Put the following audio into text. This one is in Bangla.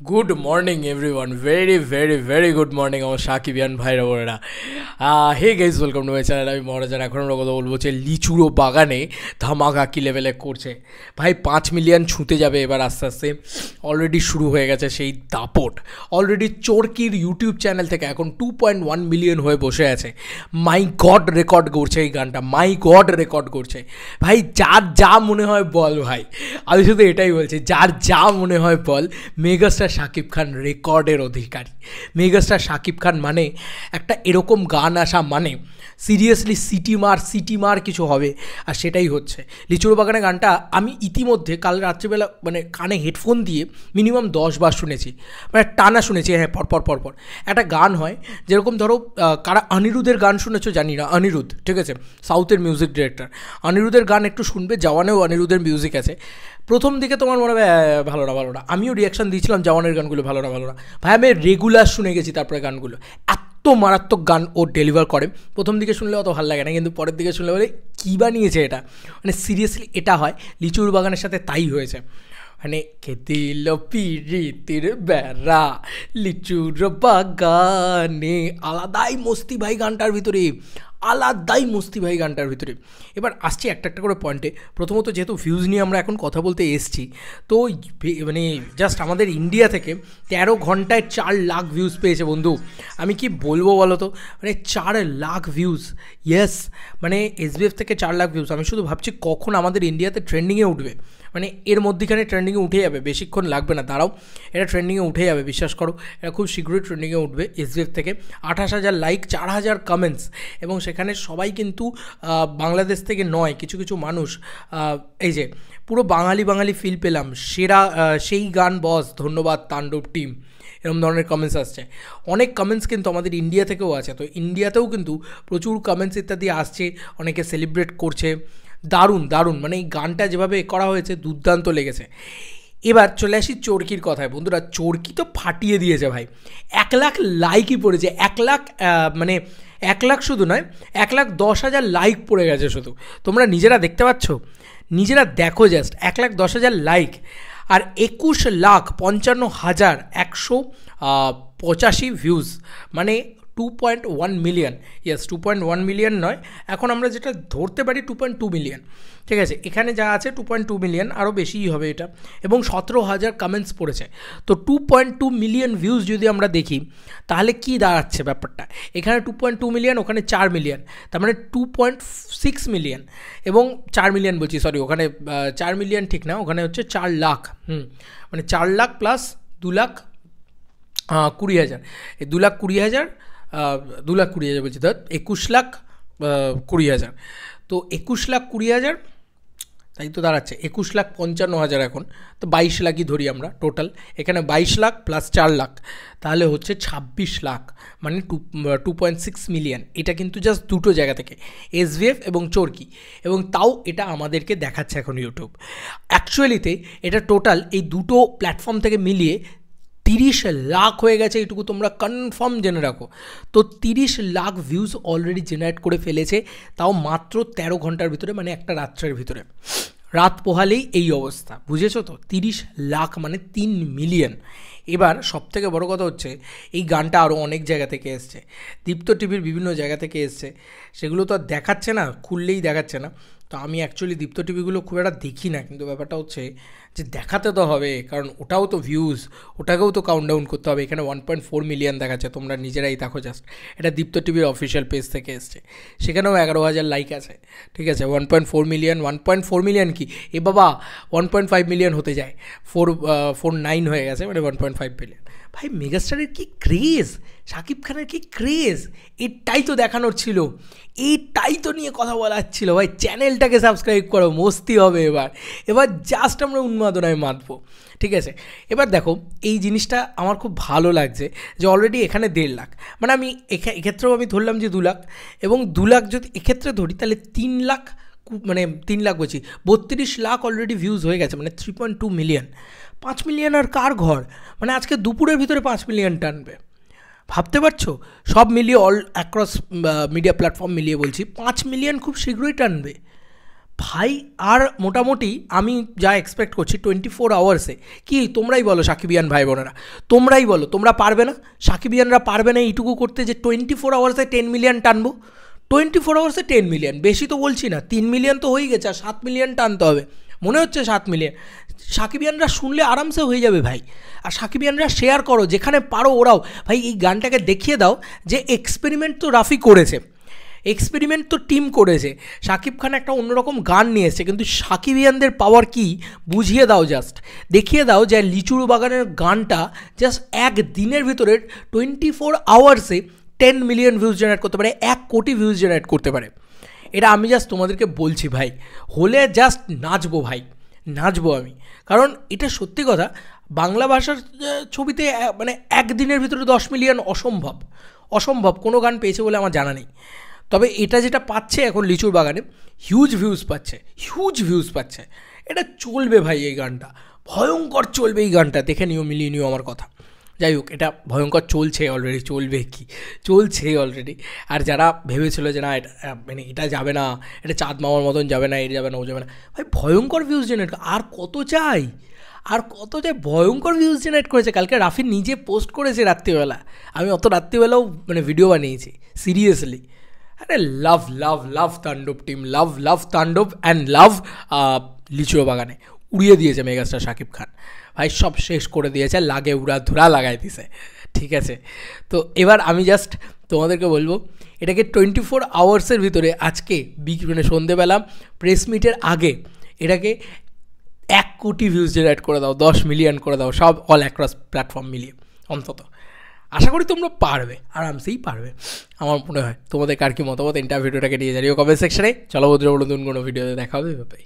Good morning everyone, very good morning আমার সাকিবিয়ান ভাইরা বোনেরা। Hey guys, welcome to my channel. আমি মহারাজার। এখন আমরা কথা বলবো যে লিচুরো বাগানে ধামাকা কী লেভেলে করছে ভাই। 5 মিলিয়ন ছুঁতে যাবে এবার আস্তে আস্তে, অলরেডি শুরু হয়ে গেছে সেই দাপট। অলরেডি চোরকির ইউটিউব চ্যানেল থেকে এখন 2.1 মিলিয়ন হয়ে বসে আছে। মাই গড রেকর্ড করছে এই গানটা, মাই গড রেকর্ড করছে ভাই। যার যা মনে হয় বল ভাই, আমি শুধু এটাই বলছি, যার যা মনে হয় বল। মেগাস্টার শাকিব খান রেকর্ডের অধিকারী। মেগাস্টার শাকিব খান মানে একটা এরকম গান আসা মানে সিরিয়াসলি সিটি মার কিছু হবে, আর সেটাই হচ্ছে। লিচুর বাগানে গানটা আমি ইতিমধ্যে কাল রাত্রিবেলা মানে কানে হেডফোন দিয়ে মিনিমাম 10 বার শুনেছি, মানে টানা শুনেছি। হ্যাঁ, পরপর একটা গান হয় যেরকম ধরো, কারা অনিরুদ্ধের গান শুনেছো জানি না, অনিরুদ্ধ ঠিক আছে, সাউথের মিউজিক ডিরেক্টর। অনিরুদ্ধের গান একটু শুনবে, জওয়ানেও অনিরুদ্ধের মিউজিক আছে। প্রথম দিকে তোমার মনে হবে ভালো না, আমিও রিয়াকশান দিয়েছিলাম জওয়ানের গানগুলো ভালো না ভাই। আমি রেগুলার শুনে গেছি তারপরে গানগুলো, এত মারাত্মক গান ও ডেলিভার করে। প্রথম দিকে শুনলে অত ভালো লাগে না, কিন্তু পরের দিকে শুনলে বলে কী বানিয়েছে এটা, মানে সিরিয়াসলি এটা হয়। লিচুর বাগানের সাথে তাই হয়েছে, মানে খেতিল পিরিতির বেড়া লিচুর বাগানে, আলাদাই মস্তি ভাই গানটার ভিতরে, আলাদাই মস্তি ভাই গানটার ভিতরে। এবার আসছি একটা করে পয়েন্টে। প্রথমত যেহেতু ভিউজ নিয়ে আমরা এখন কথা বলতে এসছি, তো মানে জাস্ট আমাদের ইন্ডিয়া থেকে 13 ঘন্টায় 4 লাখ ভিউজ পেয়েছে বন্ধু। আমি কি বলবো বলো তো, মানে 4 লাখ ভিউজ, ইয়েস, মানে এসবিএফ থেকে 4 লাখ ভিউজ। আমি শুধু ভাবছি কখন আমাদের ইন্ডিয়াতে ট্রেন্ডিংয়ে উঠবে, মানে এর মধ্যেখানে ট্রেন্ডিংয়ে উঠে যাবে, বেশিক্ষণ লাগবে না, দাঁড়াও, এটা ট্রেন্ডিংয়ে উঠে যাবে, বিশ্বাস করো, এটা খুব শীঘ্রই ট্রেন্ডিংয়ে উঠবে। এসবিএফ থেকে 28,000 লাইক, 4,000 কমেন্টস, এবং সেখানে সবাই কিন্তু বাংলাদেশ থেকে নয়, কিছু কিছু মানুষ এই যে পুরো বাঙালি ফিল পেলাম, সেরা সেই গান বস, ধন্যবাদ তাণ্ডব টিম, এরকম ধরনের কমেন্টস আসছে। অনেক কমেন্টস কিন্তু আমাদের ইন্ডিয়া থেকেও আছে, তো ইন্ডিয়াতেও কিন্তু প্রচুর কমেন্টস ইত্যাদি আসছে, অনেকে সেলিব্রেট করছে। দারুণ, মানে এই গানটা যেভাবে করা হয়েছে দুর্দান্ত লেগেছে। এবার চলে আসি চোরকির কথায় বন্ধুরা। চোরকি তো ফাটিয়ে দিয়েছে ভাই, 1 লাখ লাইকই পড়েছে, 1 লাখ মানে 1 লাখ শুধু নয়, 1,10,000 লাইক পড়ে গেছে শুধু। তোমরা নিজেরা দেখতে পাচ্ছ, নিজেরা দেখো জাস্ট, 1,10,000 লাইক আর 21,55,185 ভিউজ, মানে 2.1 মিলিয়ন। ইয়েস, 2.1 মিলিয়ন নয়, এখন আমরা যেটা ধরতে পারি 2.2 মিলিয়ন, ঠিক আছে। এখানে যা আছে 2.2 মিলিয়ন, আরও বেশিই হবে এটা, এবং 17,000 কমেন্টস পড়েছে। তো 2.2 মিলিয়ন ভিউজ যদি আমরা দেখি, তাহলে কি দাঁড়াচ্ছে ব্যাপারটা, এখানে 2.2 মিলিয়ন, ওখানে 4 মিলিয়ন, তার মানে 2.6 মিলিয়ন, এবং 4 মিলিয়ন বলছি, সরি, ওখানে 4 মিলিয়ন ঠিক না, ওখানে হচ্ছে 4 লাখ, মানে 4 লাখ প্লাস 2,20,000, এই 2,20,000 বলছি, ধর 21,20,000, তো 21,20,000, তাই তো দাঁড়াচ্ছে 21,55,000 এখন, তো 22 লাখই ধরি আমরা টোটাল। এখানে 22 লাখ প্লাস 4 লাখ, তাহলে হচ্ছে 26 লাখ, মানে 2.6 মিলিয়ন। এটা কিন্তু জাস্ট দুটো জায়গা থেকে, এসভিএফ এবং চোরকি, এবং তাও এটা আমাদেরকে দেখাচ্ছে এখন ইউটিউব। অ্যাকচুয়ালিতে এটা টোটাল এই দুটো প্ল্যাটফর্ম থেকে মিলিয়ে 30 লাখ হয়ে গেছে, এইটুকু তোমরা কনফার্ম জেনে রাখো। তো 30 লাখ ভিউজ অলরেডি জেনারেট করে ফেলেছে, তাও মাত্র 13 ঘন্টার ভিতরে, মানে একটা রাত্রের ভিতরে। রাত পোহালেই এই অবস্থা, বুঝেছো তো? 30 লাখ মানে 3 মিলিয়ন। এবার সবথেকে বড় কথা হচ্ছে, এই গানটা আরও অনেক জায়গা থেকে এসছে, দীপ্ত টিভির বিভিন্ন জায়গা থেকে এসছে, সেগুলো তো আর দেখাচ্ছে না, খুললেই দেখাচ্ছে না। তো আমি অ্যাকচুয়ালি দীপ্ত টিভিগুলো খুব একটা দেখি না, কিন্তু ব্যাপারটা হচ্ছে যে দেখাতে তো হবে, কারণ ওটাও তো ভিউজ, ওটাকেও তো কাউন্টডাউন করতে হবে। এখানে 1.4 মিলিয়ন দেখাচ্ছে, তোমরা নিজেরাই দেখো জাস্ট, এটা দীপ্ত টিভির অফিসিয়াল পেজ থেকে এসছে, সেখানেও 11,000 লাইক আছে, ঠিক আছে। 1.4 মিলিয়ন, 1.4 মিলিয়ন কি এ বাবা, 1.5 মিলিয়ন হতে যায়, 449 হয়ে গেছে, মানে 1.5 মিলিয়ন। ভাই মেগাস্টারের কী ক্রেজ, শাকিব খানের কী ক্রেজ, এটাই তো দেখানোর ছিল, এইটাই তো নিয়ে কথা বলার ছিল ভাই। চ্যানেলটাকে সাবস্ক্রাইব করো, মস্তি হবে এবার জাস্ট আমরা উন্মাদনায় মাতবো, ঠিক আছে। এবার দেখো, এই জিনিসটা আমার খুব ভালো লাগছে যে অলরেডি এখানে 1.5 লাখ, মানে আমি এক্ষেত্রেও আমি ধরলাম যে 2 লাখ, এবং 2 লাখ যদি এক্ষেত্রে ধরি, তাহলে 3 লাখ, মানে 3 লাখ বলছি, 32 লাখ অলরেডি ভিউজ হয়ে গেছে, মানে 3.2 মিলিয়ন। 5 মিলিয়ন আর কার ঘর, মানে আজকে দুপুরের ভিতরে 5 মিলিয়ন টানবে, ভাবতে পারছো? সব মিলিয়ে অল অ্যাক্রস মিডিয়া প্ল্যাটফর্ম মিলিয়ে বলছি, 5 মিলিয়ন খুব শীঘ্রই টানবে। ভাই আর মোটামুটি আমি যা এক্সপেক্ট করছি 24 আওয়ার্সে কি তোমরাই বলো সাকিবিয়ান ভাই বোনেরা, তোমরাই বলো তোমরা পারবে না, সাকিবিয়ানরা পারবে না এইটুকু করতে যে 24 আওয়ার্সে 10 মিলিয়ন টানবো? 24 আওয়ার্সে 10 মিলিয়ন, বেশি তো বলছি না, 3 মিলিয়ন তো হয়ে গেছে, আর 7 মিলিয়ন টানতে হবে, মনে হচ্ছে 7 মিলিয়ন। সাকিবিয়ানরা শুনলে আরামসে হয়ে যাবে ভাই। আর সাকিবিয়ানরা শেয়ার করো যেখানে পারো ওরাও, ভাই এই গানটাকে দেখিয়ে দাও যে এক্সপেরিমেন্ট তো রাফি করেছে, এক্সপেরিমেন্ট তো টিম করেছে, শাকিব খান একটা অন্যরকম গান নিয়ে এসছে, কিন্তু সাকিবিয়ানদের পাওয়ার কি বুঝিয়ে দাও, জাস্ট দেখিয়ে দাও যে লিচুড়ো বাগানের গানটা জাস্ট এক দিনের ভিতরে 24 আওয়ার্সে 10 মিলিয়ন ভিউজ জেনারেট করতে পারে, 1 কোটি ভিউজ জেনারেট করতে পারে। এটা আমি জাস্ট তোমাদেরকে বলছি ভাই, হলে জাস্ট নাচবো ভাই, নাচবো আমি, কারণ এটা সত্যি কথা। বাংলা ভাষার ছবিতে মানে একদিনের ভিতরে 10 মিলিয়ন অসম্ভব, অসম্ভব কোনো গান পেয়েছে বলে আমার জানা নেই। তবে এটা যেটা পাচ্ছে এখন লিচুর বাগানে, হিউজ ভিউজ পাচ্ছে, হিউজ ভিউজ পাচ্ছে, এটা চলবে ভাই, এই গানটা ভয়ঙ্কর চলবে, এই গানটা দেখে নিও, মিলিয়ে নিও আমার কথা। যাই হোক, এটা ভয়ঙ্কর চলছে অলরেডি, চলবে কি চলছে অলরেডি। আর যারা ভেবেছিল যে না এটা মানে এটা যাবে না, এটা চাঁদ মামার মতন যাবে না, এটা যাবে না, ও যাবে না, ভাই ভয়ঙ্কর ভিউজ জেনারেট, আর কত চাই, আর কত চাই, ভয়ঙ্কর ভিউজ জেনারেট করেছে। কালকে রাফি নিজে পোস্ট করেছে রাত্রিবেলা, আমি অত রাত্রিবেলাও মানে ভিডিও বানিয়েছি সিরিয়াসলি। আরে লাভ লাভ লাভ তাণ্ডব টিম, লাভ লাভ তাণ্ডব অ্যান্ড লাভ লিচুড়ো বাগানে, উড়িয়ে দিয়েছে মেগাস্টার শাকিব খান ভাই, সব শেষ করে দিয়েছে, লাগে উড়া ধুরা লাগাই দিছে, ঠিক আছে। তো এবার আমি জাস্ট তোমাদেরকে বলবো, এটাকে 24 আওয়ার্সের ভিতরে আজকে মানে সন্ধেবেলা প্রেস মিটের আগে এটাকে 1 কোটি ভিউজ জেনারেট করে দাও, 10 মিলিয়ন করে দাও, সব অল অ্যাক্রস প্ল্যাটফর্ম মিলিয়ে অন্তত। আশা করি তোমরা পারবে, আরামসেই পারবে আমার মনে হয়। তোমাদের কার কি মতামত ভিডিওটাকে নিয়ে জানিও কমেন্ট সেকশনে। চলো বন্ধুরা, নতুন কোনো ভিডিওতে দেখা হবে, বাই।